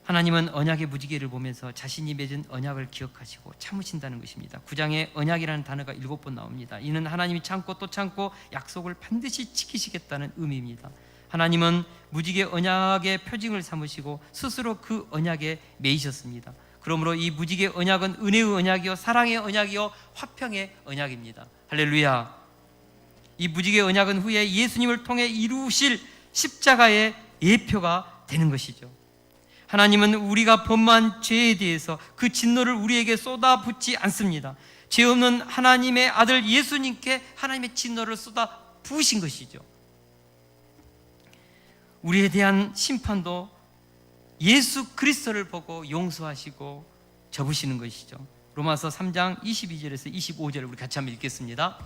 A: 하나님은 언약의 무지개를 보면서 자신이 맺은 언약을 기억하시고 참으신다는 것입니다. 9장에 언약이라는 단어가 7번 나옵니다. 이는 하나님이 참고 또 참고 약속을 반드시 지키시겠다는 의미입니다. 하나님은 무지개 언약의 표징을 삼으시고 스스로 그 언약에 매이셨습니다. 그러므로 이 무지개 언약은 은혜의 언약이요 사랑의 언약이요 화평의 언약입니다. 할렐루야. 이 무지개 언약은 후에 예수님을 통해 이루실 십자가의 예표가 되는 것이죠. 하나님은 우리가 범한 죄에 대해서 그 진노를 우리에게 쏟아붓지 않습니다. 죄 없는 하나님의 아들 예수님께 하나님의 진노를 쏟아 부으신 것이죠. 우리에 대한 심판도 예수 그리스도를 보고 용서하시고 접으시는 것이죠. 로마서 3장 22절에서 25절을 우리 같이 한번 읽겠습니다.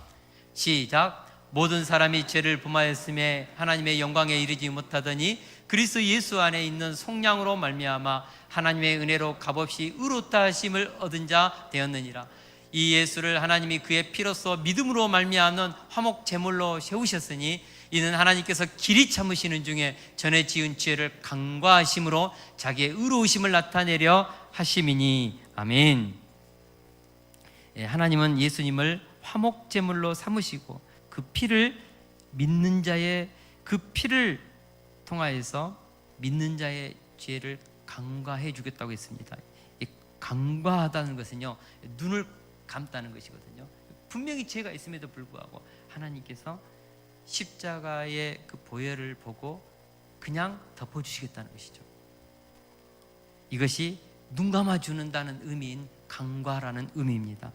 A: 시작. 모든 사람이 죄를 범하였음에 하나님의 영광에 이르지 못하더니 그리스도 예수 안에 있는 속량으로 말미암아 하나님의 은혜로 값없이 의롭다 하심을 얻은 자 되었느니라. 이 예수를 하나님이 그의 피로써 믿음으로 말미암는 화목 제물로 세우셨으니 이는 하나님께서 길이 참으시는 중에 전에 지은 죄를 간과하심으로 자기의 의로우심을 나타내려 하심이니. 아멘. 하나님은 예수님을 화목 제물로 삼으시고 그 피를 믿는 자의 그 피를 통하여서 믿는 자의 죄를 간과해 주겠다고 했습니다. 간과하다는 것은요, 눈을 감다는 것이거든요. 분명히 죄가 있음에도 불구하고 하나님께서 십자가의 그 보혈을 보고 그냥 덮어주시겠다는 것이죠. 이것이 눈 감아주는다는 의미인 간과라는 의미입니다.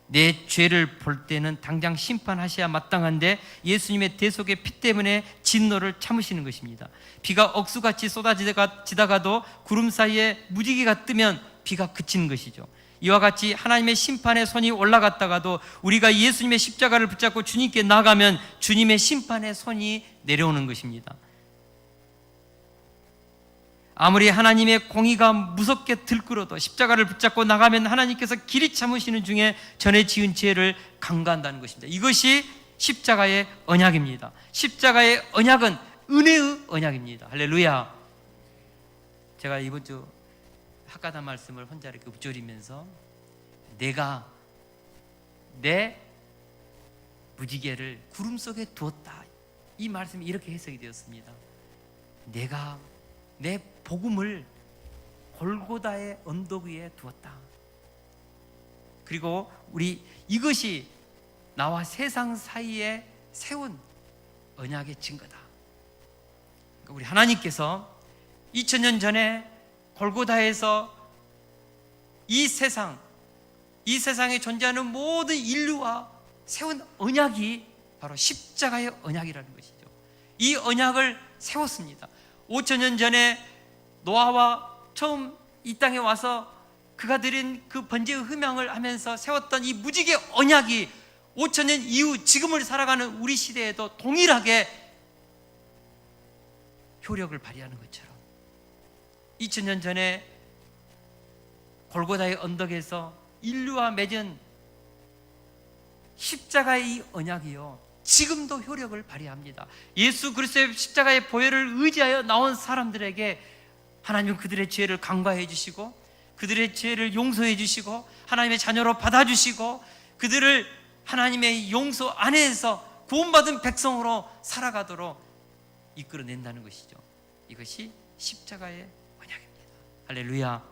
A: 내 죄를 볼 때는 당장 심판하셔야 마땅한데 예수님의 대속의 피 때문에 진노를 참으시는 것입니다. 비가 억수같이 쏟아지다가도 구름 사이에 무지개가 뜨면 비가 그치는 것이죠. 이와 같이 하나님의 심판의 손이 올라갔다가도 우리가 예수님의 십자가를 붙잡고 주님께 나가면 주님의 심판의 손이 내려오는 것입니다. 아무리 하나님의 공의가 무섭게 들끓어도 십자가를 붙잡고 나가면 하나님께서 길이 참으시는 중에 전에 지은 죄를 간과한다는 것입니다. 이것이 십자가의 언약입니다. 십자가의 언약은 은혜의 언약입니다. 할렐루야. 제가 이번 주 학가단 말씀을 혼자 이렇게 읊조리면서 내가 내 무지개를 구름 속에 두었다, 이 말씀이 이렇게 해석이 되었습니다. 내가 내 복음을 골고다의 언덕 위에 두었다. 그리고 우리 이것이 나와 세상 사이에 세운 언약의 증거다. 그러니까 우리 하나님께서 2000년 전에 골고다에서 이 세상에 존재하는 모든 인류와 세운 언약이 바로 십자가의 언약이라는 것이죠. 이 언약을 세웠습니다. 5000년 전에 노아와 처음 이 땅에 와서 그가 드린 그 번제의 흠양을 하면서 세웠던 이 무지개 언약이 5000년 이후 지금을 살아가는 우리 시대에도 동일하게 효력을 발휘하는 것처럼 2000년 전에 골고다의 언덕에서 인류와 맺은 십자가의 이 언약이요, 지금도 효력을 발휘합니다. 예수 그리스도의 십자가의 보혈을 의지하여 나온 사람들에게 하나님은 그들의 죄를 간과해 주시고 그들의 죄를 용서해 주시고 하나님의 자녀로 받아주시고 그들을 하나님의 용서 안에서 구원받은 백성으로 살아가도록 이끌어낸다는 것이죠. 이것이 십자가의 언약입니다. 할렐루야.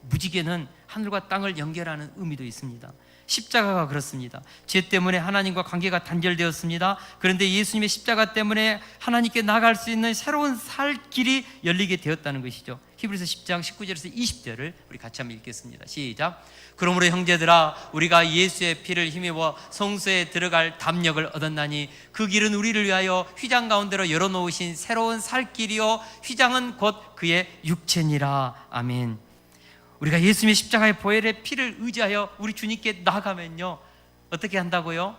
A: 무지개는 하늘과 땅을 연결하는 의미도 있습니다. 십자가가 그렇습니다. 죄 때문에 하나님과 관계가 단절되었습니다. 그런데 예수님의 십자가 때문에 하나님께 나갈 수 있는 새로운 살 길이 열리게 되었다는 것이죠. 히브리서 10장 19절에서 20절을 우리 같이 한번 읽겠습니다. 시작. 그러므로 형제들아, 우리가 예수의 피를 힘입어 성소에 들어갈 담력을 얻었나니 그 길은 우리를 위하여 휘장 가운데로 열어놓으신 새로운 살 길이요 휘장은 곧 그의 육체니라. 아멘. 우리가 예수님의 십자가의 보혈의 피를 의지하여 우리 주님께 나가면요, 어떻게 한다고요?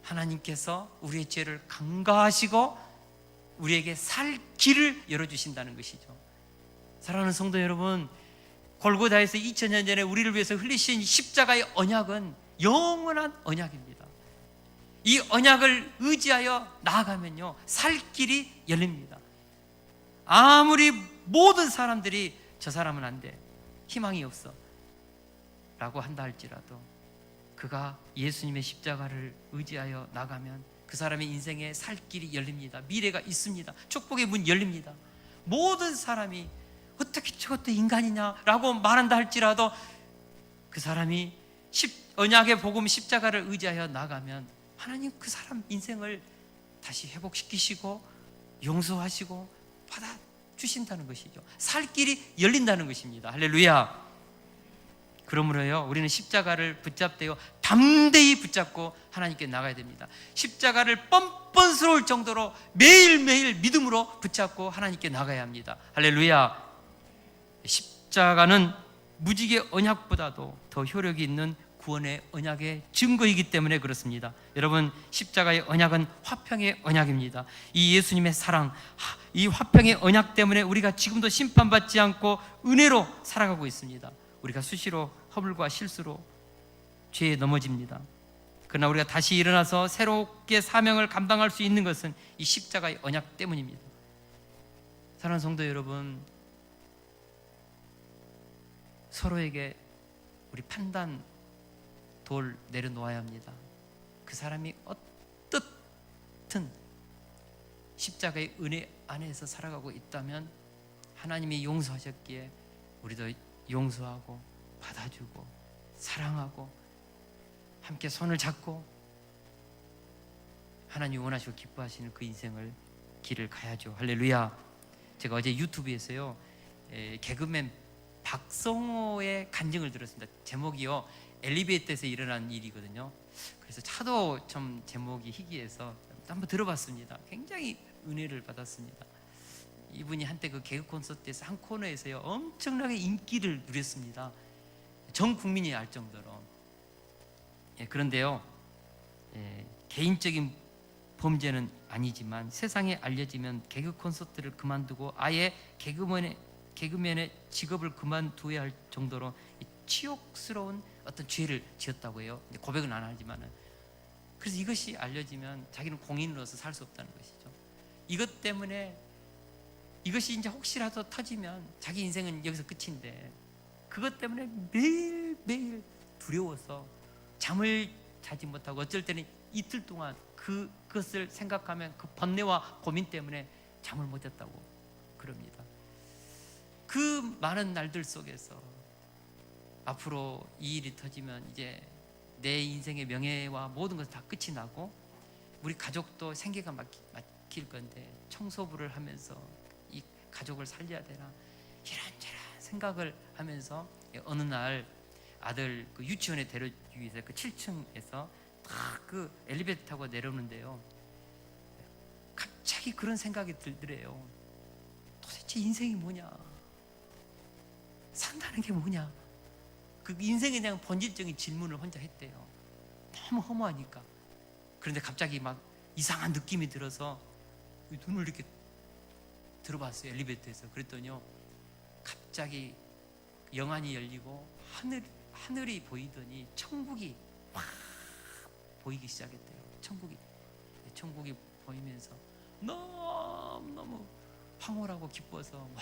A: 하나님께서 우리의 죄를 간과하시고 우리에게 살 길을 열어주신다는 것이죠. 사랑하는 성도 여러분, 골고다에서 2000년 전에 우리를 위해서 흘리신 십자가의 언약은 영원한 언약입니다. 이 언약을 의지하여 나아가면요, 살 길이 열립니다. 아무리 모든 사람들이 저 사람은 안 돼, 희망이 없어 라고 한다 할지라도 그가 예수님의 십자가를 의지하여 나가면 그 사람의 인생에 살 길이 열립니다. 미래가 있습니다. 축복의 문 열립니다. 모든 사람이 어떻게 저것도 인간이냐라고 말한다 할지라도 그 사람이 언약의 복음 십자가를 의지하여 나가면 하나님 그 사람 인생을 다시 회복시키시고 용서하시고 받아주신다는 것이죠. 살 길이 열린다는 것입니다. 할렐루야. 그러므로요, 우리는 십자가를 붙잡되어 담대히 붙잡고 하나님께 나가야 됩니다. 십자가를 뻔뻔스러울 정도로 매일매일 믿음으로 붙잡고 하나님께 나가야 합니다. 할렐루야. 십자가는 무지개 언약보다도 더 효력이 있는 구원의 언약의 증거이기 때문에 그렇습니다. 여러분, 십자가의 언약은 화평의 언약입니다. 이 예수님의 사랑, 이 화평의 언약 때문에 우리가 지금도 심판받지 않고 은혜로 살아가고 있습니다. 우리가 수시로 허물과 실수로 죄에 넘어집니다. 그러나 우리가 다시 일어나서 새롭게 사명을 감당할 수 있는 것은 이 십자가의 언약 때문입니다. 사랑하는 성도 여러분, 서로에게 우리 판단 돌 내려놓아야 합니다. 그 사람이 어떻든 십자가의 은혜 안에서 살아가고 있다면 하나님이 용서하셨기에 우리도 용서하고 받아주고 사랑하고 함께 손을 잡고 하나님 원하시고 기뻐하시는 그 인생을 길을 가야죠. 할렐루야. 제가 어제 유튜브에서요, 개그맨 박성호의 간증을 들었습니다. 제목이요, 엘리베이터에서 일어난 일이거든요. 그래서 차도 좀 제목이 희귀해서 한번 들어봤습니다. 굉장히 은혜를 받았습니다. 이분이 한때 그 개그 콘서트에서 한 코너에서요 엄청나게 인기를 누렸습니다. 전 국민이 알 정도로. 그런데요, 개인적인 범죄는 아니지만 세상에 알려지면 개그 콘서트를 그만두고 아예 개그맨의 직업을 그만두어야 할 정도로 치욕스러운 어떤 죄를 지었다고 해요. 고백은 안 하지만은. 그래서 이것이 알려지면 자기는 공인으로서 살 수 없다는 것이죠. 이것 때문에 이것이 이제 혹시라도 터지면 자기 인생은 여기서 끝인데, 그것 때문에 매일매일 두려워서 잠을 자지 못하고 어쩔 때는 이틀 동안 그것을 생각하면 그 번뇌와 고민 때문에 잠을 못 잤다고 그럽니다. 그 많은 날들 속에서 앞으로 이 일이 터지면 이제 내 인생의 명예와 모든 것이 다 끝이 나고 우리 가족도 생계가 막힐 건데 청소부를 하면서 이 가족을 살려야 되나 이런저런 생각을 하면서 어느 날 아들 그 유치원에 데려주기 위해서 그 7층에서 딱 그 엘리베이터 타고 내려오는데요, 갑자기 그런 생각이 들더래요. 도대체 인생이 뭐냐, 산다는 게 뭐냐, 그 인생에 대한 본질적인 질문을 혼자 했대요. 너무 허무하니까. 그런데 갑자기 막 이상한 느낌이 들어서 눈을 이렇게 들어봤어요, 엘리베이터에서. 그랬더니요, 갑자기 영안이 열리고 하늘이 보이더니 천국이 확 보이기 시작했대요. 천국이 보이면서 너무 황홀하고 기뻐서 와.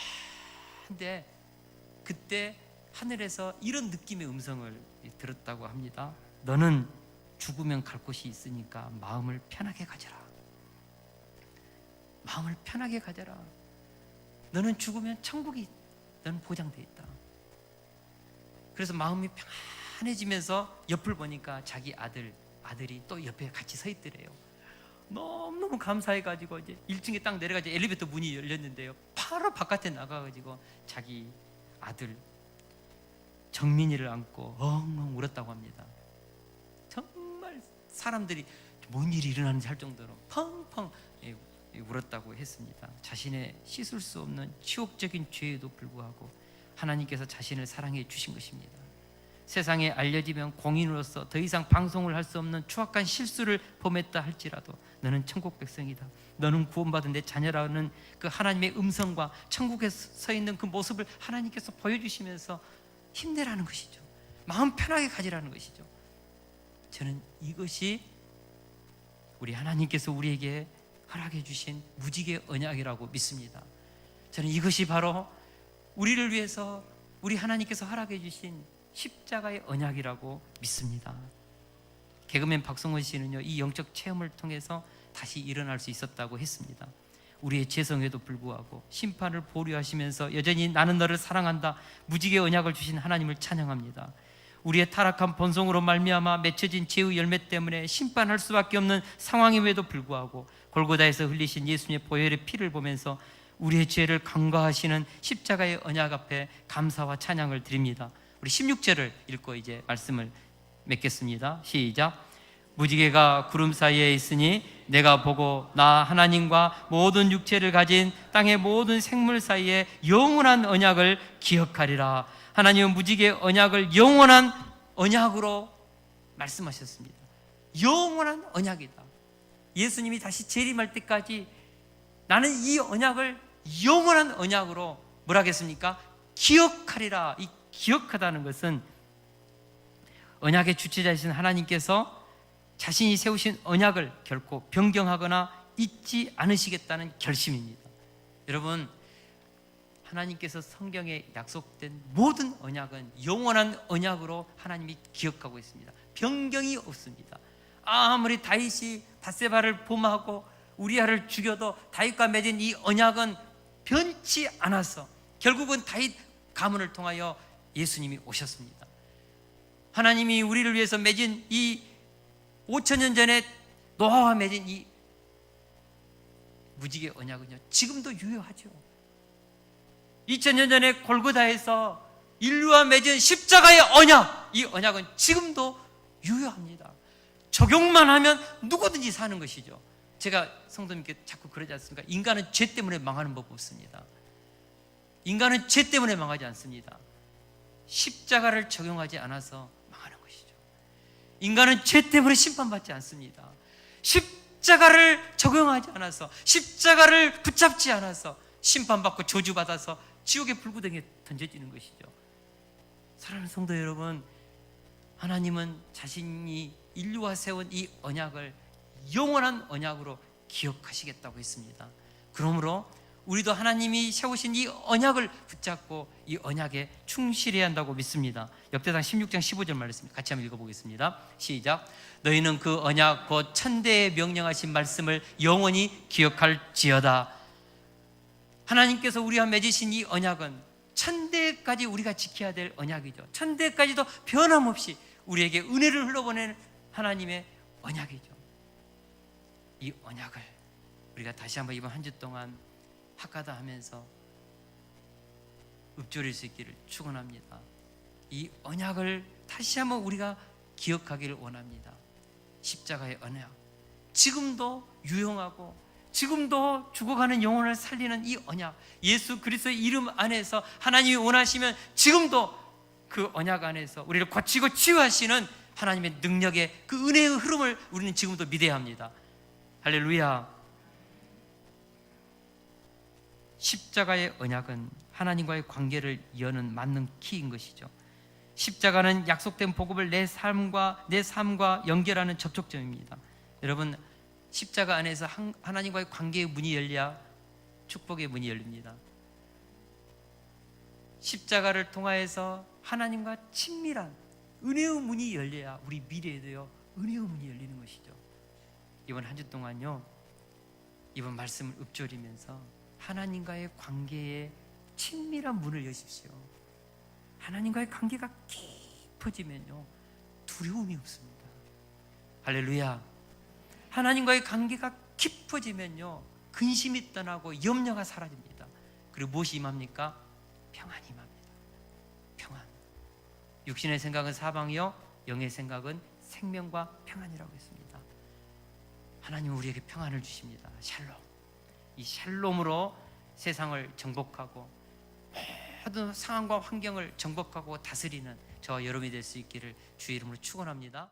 A: 근데 그때 하늘에서 이런 느낌의 음성을 들었다고 합니다. 너는 죽으면 갈 곳이 있으니까 마음을 편하게 가져라. 마음을 편하게 가져라. 너는 죽으면 천국이 너는 보장돼 있다. 그래서 마음이 편해지면서 옆을 보니까 자기 아들이 또 옆에 같이 서 있더래요. 너무너무 감사해가지고 이제 1층에 딱 내려가지고 엘리베이터 문이 열렸는데요, 바로 바깥에 나가가지고 자기 아들 정민이를 안고 엉엉 울었다고 합니다. 정말 사람들이 뭔 일이 일어나는지 할 정도로 펑펑 울었다고 했습니다. 자신의 씻을 수 없는 치욕적인 죄에도 불구하고 하나님께서 자신을 사랑해 주신 것입니다. 세상에 알려지면 공인으로서 더 이상 방송을 할 수 없는 추악한 실수를 범했다 할지라도 너는 천국 백성이다, 너는 구원받은 내 자녀라는 그 하나님의 음성과 천국에 서 있는 그 모습을 하나님께서 보여주시면서 힘내라는 것이죠. 마음 편하게 가지라는 것이죠. 저는 이것이 우리 하나님께서 우리에게 허락해 주신 무지개 언약이라고 믿습니다. 저는 이것이 바로 우리를 위해서 우리 하나님께서 허락해 주신 십자가의 언약이라고 믿습니다. 개그맨 박성원 씨는요, 이 영적 체험을 통해서 다시 일어날 수 있었다고 했습니다. 우리의 죄성에도 불구하고 심판을 보류하시면서 여전히 나는 너를 사랑한다 무지개 언약을 주신 하나님을 찬양합니다. 우리의 타락한 본성으로 말미암아 맺혀진 죄의 열매 때문에 심판할 수밖에 없는 상황임에도 불구하고 골고다에서 흘리신 예수님의 보혈의 피를 보면서 우리의 죄를 간과하시는 십자가의 언약 앞에 감사와 찬양을 드립니다. 우리 16절을 읽고 이제 말씀을 맺겠습니다. 시작. 무지개가 구름 사이에 있으니 내가 보고 나 하나님과 모든 육체를 가진 땅의 모든 생물 사이에 영원한 언약을 기억하리라. 하나님은 무지개 언약을 영원한 언약으로 말씀하셨습니다. 영원한 언약이다. 예수님이 다시 재림할 때까지 나는 이 언약을 영원한 언약으로 뭐라 하겠습니까? 기억하리라. 이 기억하다는 것은 언약의 주체자이신 하나님께서 자신이 세우신 언약을 결코 변경하거나 잊지 않으시겠다는 결심입니다. 여러분, 하나님께서 성경에 약속된 모든 언약은 영원한 언약으로 하나님이 기억하고 있습니다. 변경이 없습니다. 아무리 다윗이 밧세바를 범하고 우리아를 죽여도 다윗과 맺은 이 언약은 변치 않아서 결국은 다윗 가문을 통하여 예수님이 오셨습니다. 하나님이 우리를 위해서 맺은 이 5,000년 전에 노아와 맺은 이 무지개 언약은요 지금도 유효하죠. 2000년 전에 골고다에서 인류와 맺은 십자가의 언약, 이 언약은 지금도 유효합니다. 적용만 하면 누구든지 사는 것이죠. 제가 성도님께 자꾸 그러지 않습니까? 인간은 죄 때문에 망하는 법 없습니다. 인간은 죄 때문에 망하지 않습니다. 십자가를 적용하지 않아서 망하는 것이죠. 인간은 죄 때문에 심판받지 않습니다. 십자가를 적용하지 않아서, 십자가를 붙잡지 않아서 심판받고 저주받아서 지옥의 불구덩이에 던져지는 것이죠. 사랑하는 성도 여러분, 하나님은 자신이 인류와 세운 이 언약을 영원한 언약으로 기억하시겠다고 했습니다. 그러므로 우리도 하나님이 세우신 이 언약을 붙잡고 이 언약에 충실해야 한다고 믿습니다. 역대상 16장 15절 말씀 같이 한번 읽어보겠습니다. 시작. 너희는 그 언약 곧 천대에 명령하신 말씀을 영원히 기억할지어다. 하나님께서 우리와 맺으신 이 언약은 천대까지 우리가 지켜야 될 언약이죠. 천대까지도 변함없이 우리에게 은혜를 흘러보내는 하나님의 언약이죠. 이 언약을 우리가 다시 한번 이번 한 주 동안 학가다 하면서 읊조릴 수 있기를 축원합니다. 이 언약을 다시 한번 우리가 기억하기를 원합니다. 십자가의 언약, 지금도 유용하고 지금도 죽어가는 영혼을 살리는 이 언약, 예수 그리스도의 이름 안에서 하나님이 원하시면 지금도 그 언약 안에서 우리를 고치고 치유하시는 하나님의 능력의 그 은혜의 흐름을 우리는 지금도 믿어야 합니다. 할렐루야. 십자가의 언약은 하나님과의 관계를 여는 맞는 키인 것이죠. 십자가는 약속된 복음을 내 삶과 연결하는 접촉점입니다. 여러분, 십자가 안에서 하나님과의 관계의 문이 열려야 축복의 문이 열립니다. 십자가를 통하여서 하나님과 친밀한 은혜의 문이 열려야 우리 미래에도요 은혜의 문이 열리는 것이죠. 이번 한 주 동안요, 이번 말씀을 읊조리면서 하나님과의 관계에 친밀한 문을 여십시오. 하나님과의 관계가 깊어지면요 두려움이 없습니다. 할렐루야. 하나님과의 관계가 깊어지면요 근심이 떠나고 염려가 사라집니다. 그리고 무엇이 임합니까? 평안이 임합니다. 평안. 육신의 생각은 사방이요 영의 생각은 생명과 평안이라고 했습니다. 하나님은 우리에게 평안을 주십니다. 샬롬. 이 샬롬으로 세상을 정복하고 모든 상황과 환경을 정복하고 다스리는 저와 여러분이 될 수 있기를 주의 이름으로 축원합니다.